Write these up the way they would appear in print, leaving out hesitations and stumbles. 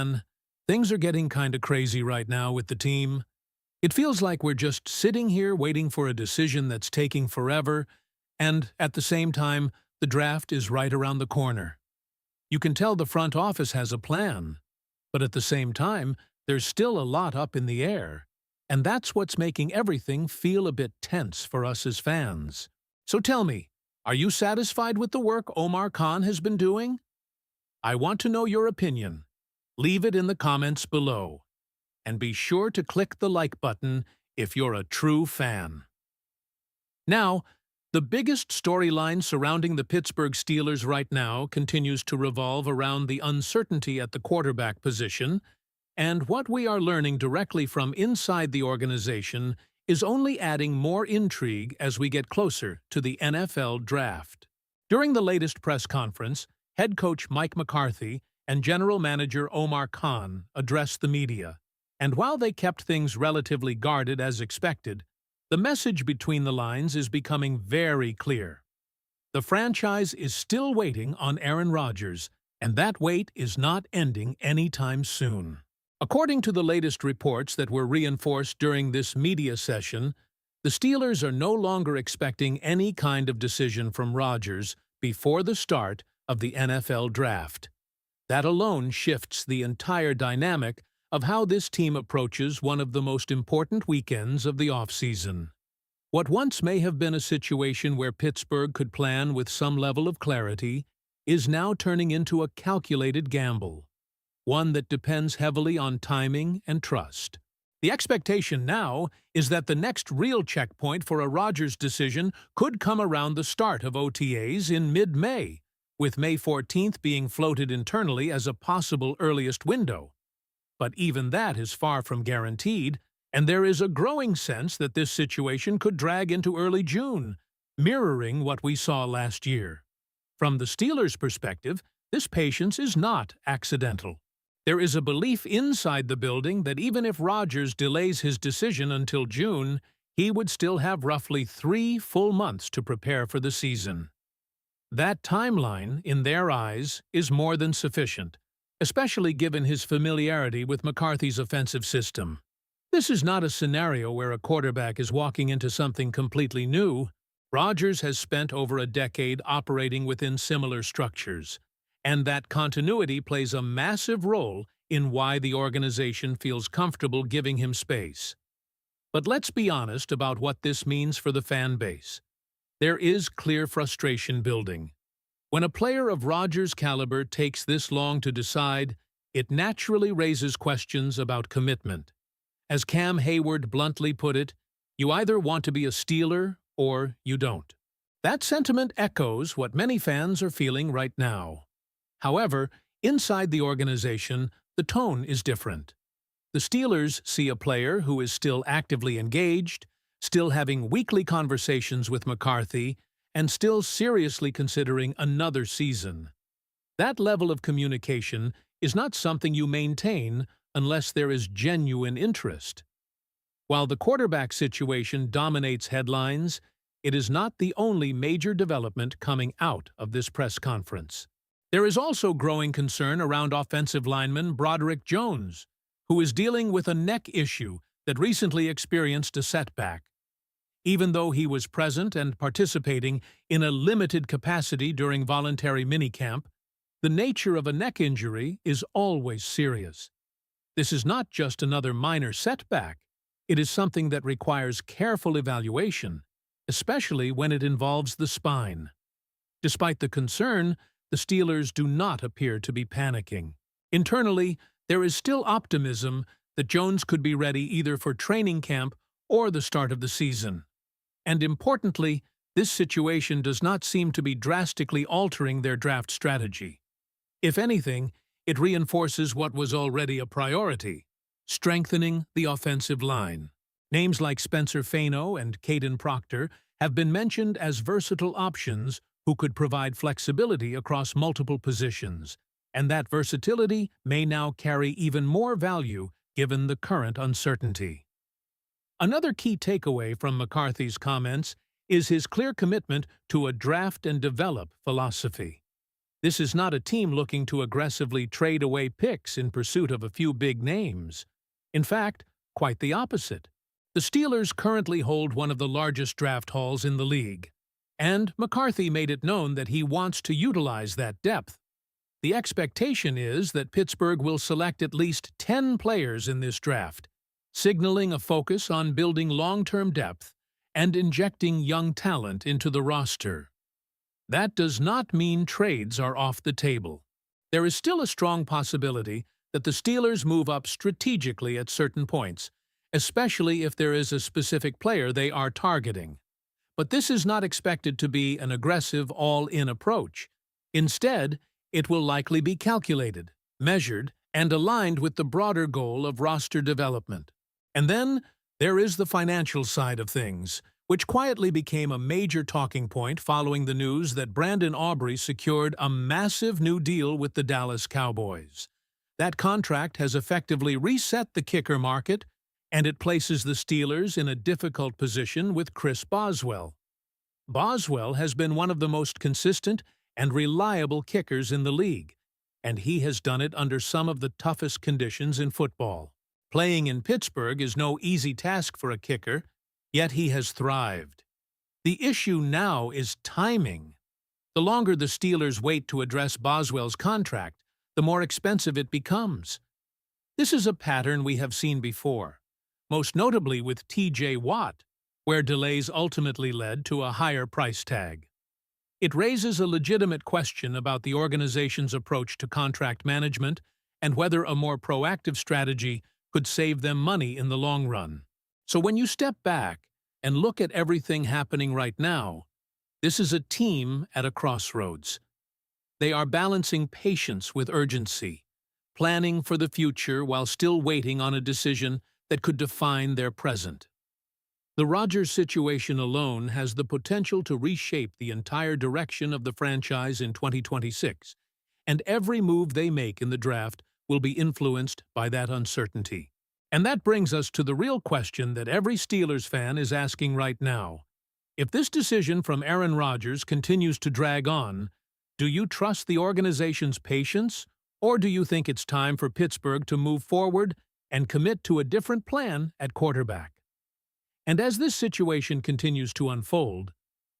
fan, things are getting kinda crazy right now with the team. It feels like we're just sitting here waiting for a decision that's taking forever, and at the same time, the draft is right around the corner. You can tell the front office has a plan, but at the same time, there's still a lot up in the air, and that's what's making everything feel a bit tense for us as fans. So tell me, are you satisfied with the work Omar Khan has been doing? I want to know your opinion. Leave it in the comments below. And be sure to click the like button if you're a true fan. Now, the biggest storyline surrounding the Pittsburgh Steelers right now continues to revolve around the uncertainty at the quarterback position, and what we are learning directly from inside the organization is only adding more intrigue as we get closer to the NFL draft. During the latest press conference, head coach Mike McCarthy and general manager Omar Khan addressed the media, and while they kept things relatively guarded as expected, the message between the lines is becoming very clear. The franchise is still waiting on Aaron Rodgers, and that wait is not ending anytime soon. According to the latest reports that were reinforced during this media session, the Steelers are no longer expecting any kind of decision from Rodgers before the start of the NFL draft. That alone shifts the entire dynamic of how this team approaches one of the most important weekends of the offseason. What once may have been a situation where Pittsburgh could plan with some level of clarity is now turning into a calculated gamble, one that depends heavily on timing and trust. The expectation now is that the next real checkpoint for a Rodgers decision could come around the start of OTAs in mid-May, with May 14th being floated internally as a possible earliest window. But even that is far from guaranteed, and there is a growing sense that this situation could drag into early June, mirroring what we saw last year. From the Steelers' perspective, this patience is not accidental. There is a belief inside the building that even if Rodgers delays his decision until June, he would still have roughly 3 full months to prepare for the season. That timeline, in their eyes, is more than sufficient, especially given his familiarity with McCarthy's offensive system. This is not a scenario where a quarterback is walking into something completely new. Rodgers has spent over a decade operating within similar structures, and that continuity plays a massive role in why the organization feels comfortable giving him space. But let's be honest about what this means for the fan base. There is clear frustration building. When a player of Rodgers' caliber takes this long to decide, it naturally raises questions about commitment. As Cam Hayward bluntly put it, you either want to be a Steeler or you don't. That sentiment echoes what many fans are feeling right now. However, inside the organization, the tone is different. The Steelers see a player who is still actively engaged, still having weekly conversations with McCarthy, and still seriously considering another season. That level of communication is not something you maintain unless there is genuine interest. While the quarterback situation dominates headlines, it is not the only major development coming out of this press conference. There is also growing concern around offensive lineman Broderick Jones, who is dealing with a neck issue that recently experienced a setback. Even though he was present and participating in a limited capacity during voluntary minicamp, the nature of a neck injury is always serious. This is not just another minor setback. It is something that requires careful evaluation, especially when it involves the spine. Despite the concern, the Steelers do not appear to be panicking. Internally, there is still optimism that Jones could be ready either for training camp or the start of the season. And importantly, this situation does not seem to be drastically altering their draft strategy. If anything, it reinforces what was already a priority: strengthening the offensive line. Names like Spencer Fano and Caden Proctor have been mentioned as versatile options who could provide flexibility across multiple positions, and that versatility may now carry even more value given the current uncertainty. Another key takeaway from McCarthy's comments is his clear commitment to a draft and develop philosophy. This is not a team looking to aggressively trade away picks in pursuit of a few big names. In fact, quite the opposite. The Steelers currently hold one of the largest draft hauls in the league, and McCarthy made it known that he wants to utilize that depth. The expectation is that Pittsburgh will select at least 10 players in this draft, signaling a focus on building long-term depth and injecting young talent into the roster. That does not mean trades are off the table. There is still a strong possibility that the Steelers move up strategically at certain points, especially if there is a specific player they are targeting. But this is not expected to be an aggressive, all-in approach. Instead, it will likely be calculated, measured, and aligned with the broader goal of roster development. And then, there is the financial side of things, which quietly became a major talking point following the news that Brandon Aubrey secured a massive new deal with the Dallas Cowboys. That contract has effectively reset the kicker market, and it places the Steelers in a difficult position with Chris Boswell. Boswell has been one of the most consistent and reliable kickers in the league, and he has done it under some of the toughest conditions in football. Playing in Pittsburgh is no easy task for a kicker, yet he has thrived. The issue now is timing. The longer the Steelers wait to address Boswell's contract, the more expensive it becomes. This is a pattern we have seen before, most notably with T.J. Watt, where delays ultimately led to a higher price tag. It raises a legitimate question about the organization's approach to contract management and whether a more proactive strategy could save them money in the long run. So when you step back and look at everything happening right now, this is a team at a crossroads. They are balancing patience with urgency, planning for the future while still waiting on a decision that could define their present. The Rodgers situation alone has the potential to reshape the entire direction of the franchise in 2026, and every move they make in the draft will be influenced by that uncertainty. And that brings us to the real question that every Steelers fan is asking right now. If this decision from Aaron Rodgers continues to drag on, do you trust the organization's patience, or do you think it's time for Pittsburgh to move forward and commit to a different plan at quarterback? And as this situation continues to unfold,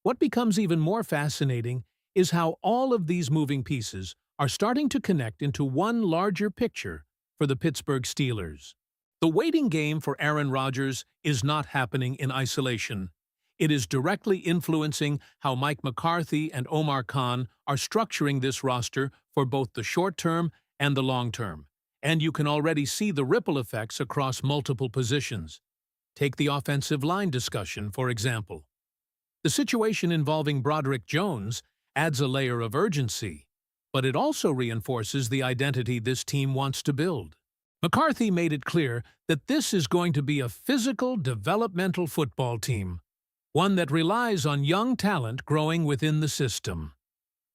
what becomes even more fascinating is how all of these moving pieces are starting to connect into one larger picture for the Pittsburgh Steelers. The waiting game for Aaron Rodgers is not happening in isolation. It is directly influencing how Mike McCarthy and Omar Khan are structuring this roster for both the short term and the long term. And you can already see the ripple effects across multiple positions. Take the offensive line discussion, for example. The situation involving Broderick Jones adds a layer of urgency, but it also reinforces the identity this team wants to build. McCarthy made it clear that this is going to be a physical, developmental football team, one that relies on young talent growing within the system.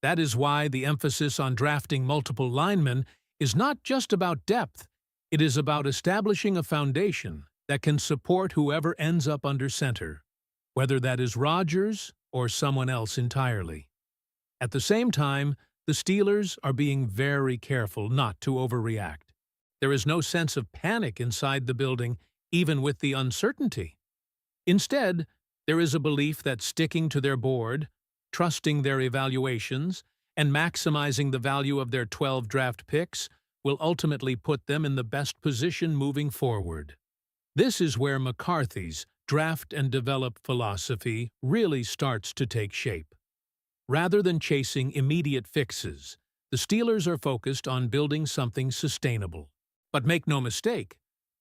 That is why the emphasis on drafting multiple linemen is not just about depth, it is about establishing a foundation that can support whoever ends up under center, whether that is Rodgers or someone else entirely. At the same time, the Steelers are being very careful not to overreact. There is no sense of panic inside the building, even with the uncertainty. Instead, there is a belief that sticking to their board, trusting their evaluations, and maximizing the value of their 12 draft picks will ultimately put them in the best position moving forward. This is where McCarthy's draft and develop philosophy really starts to take shape. Rather than chasing immediate fixes, the Steelers are focused on building something sustainable. But make no mistake,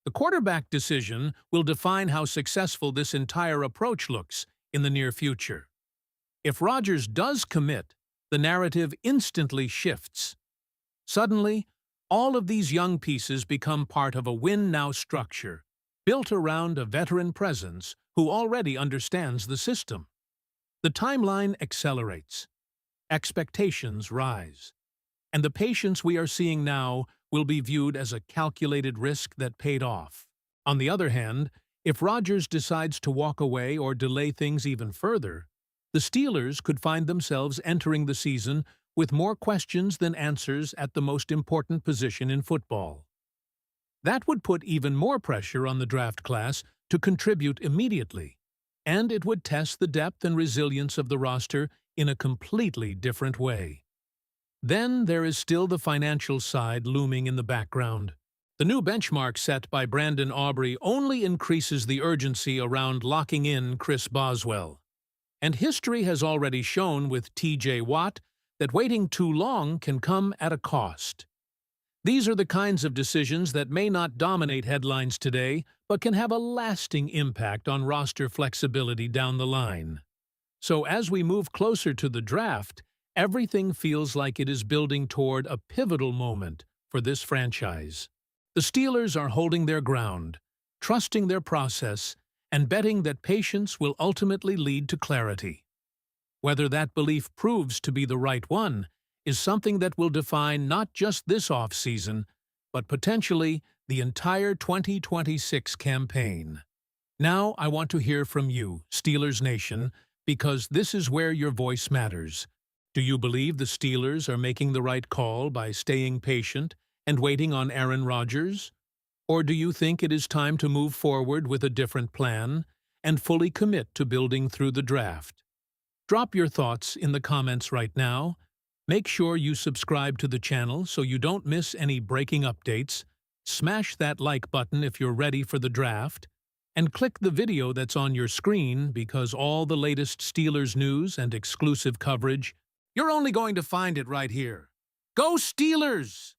the quarterback decision will define how successful this entire approach looks in the near future. If Rodgers does commit, the narrative instantly shifts. Suddenly, all of these young pieces become part of a win-now structure, built around a veteran presence who already understands the system. The timeline accelerates. Expectations rise. And the patience we are seeing now will be viewed as a calculated risk that paid off. On the other hand, if Rodgers decides to walk away or delay things even further, the Steelers could find themselves entering the season with more questions than answers at the most important position in football. That would put even more pressure on the draft class to contribute immediately, and it would test the depth and resilience of the roster in a completely different way. Then there is still the financial side looming in the background. The new benchmark set by Brandon Aubrey only increases the urgency around locking in Chris Boswell. And history has already shown with T.J. Watt that waiting too long can come at a cost. These are the kinds of decisions that may not dominate headlines today, but can have a lasting impact on roster flexibility down the line. So as we move closer to the draft, everything feels like it is building toward a pivotal moment for this franchise. The Steelers are holding their ground, trusting their process, and betting that patience will ultimately lead to clarity. Whether that belief proves to be the right one is something that will define not just this offseason, but potentially the entire 2026 campaign. Now I want to hear from you, Steelers Nation, because this is where your voice matters. Do you believe the Steelers are making the right call by staying patient and waiting on Aaron Rodgers? Or do you think it is time to move forward with a different plan and fully commit to building through the draft? Drop your thoughts in the comments right now. Make sure you subscribe to the channel so you don't miss any breaking updates. Smash that like button if you're ready for the draft. And click the video that's on your screen because all the latest Steelers news and exclusive coverage, you're only going to find it right here. Go Steelers!